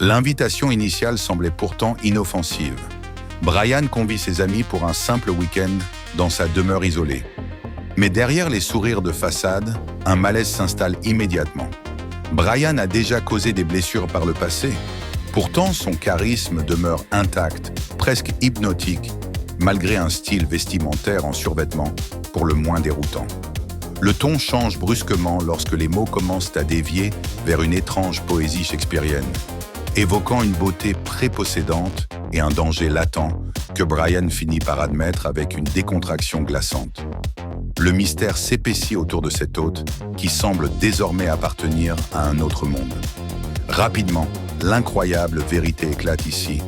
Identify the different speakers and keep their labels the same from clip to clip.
Speaker 1: L'invitation initiale semblait pourtant inoffensive. Brian convie ses amis pour un simple week-end dans sa demeure isolée. Mais derrière les sourires de façade, un malaise s'installe immédiatement. Brian a déjà causé des blessures par le passé. Pourtant, son charisme demeure intact, presque hypnotique, malgré un style vestimentaire en survêtement pour le moins déroutant. Le ton change brusquement lorsque les mots commencent à dévier vers une étrange poésie shakespearienne, évoquant une beauté prépossédante et un danger latent que Brian finit par admettre avec une décontraction glaçante. Le mystère s'épaissit autour de cet hôte qui semble désormais appartenir à un autre monde. Rapidement, l'incroyable vérité éclate ici.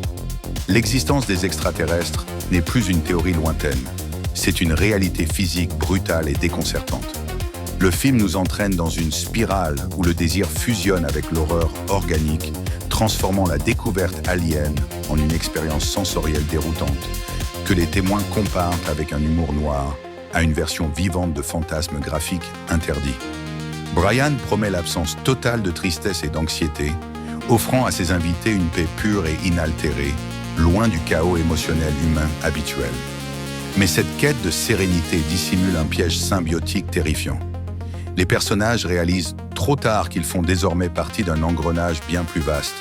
Speaker 1: L'existence des extraterrestres n'est plus une théorie lointaine. C'est une réalité physique brutale et déconcertante. Le film nous entraîne dans une spirale où le désir fusionne avec l'horreur organique, transformant la découverte alien en une expérience sensorielle déroutante, que les témoins comparent avec un humour noir à une version vivante de fantasmes graphiques interdits. Brian promet l'absence totale de tristesse et d'anxiété, offrant à ses invités une paix pure et inaltérée, loin du chaos émotionnel humain habituel. Mais cette quête de sérénité dissimule un piège symbiotique terrifiant. Les personnages réalisent trop tard qu'ils font désormais partie d'un engrenage bien plus vaste.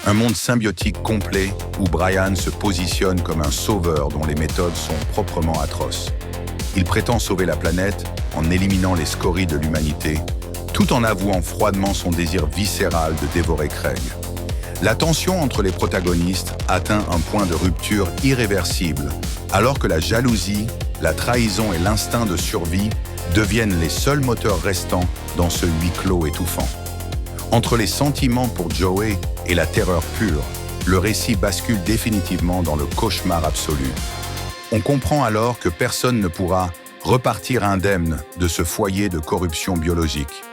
Speaker 1: Un monde symbiotique complet où Brian se positionne comme un sauveur dont les méthodes sont proprement atroces. Il prétend sauver la planète en éliminant les scories de l'humanité, tout en avouant froidement son désir viscéral de dévorer Craig. La tension entre les protagonistes atteint un point de rupture irréversible, alors que la jalousie, la trahison et l'instinct de survie deviennent les seuls moteurs restants dans ce huis clos étouffant. Entre les sentiments pour Joey et la terreur pure, le récit bascule définitivement dans le cauchemar absolu. On comprend alors que personne ne pourra repartir indemne de ce foyer de corruption biologique.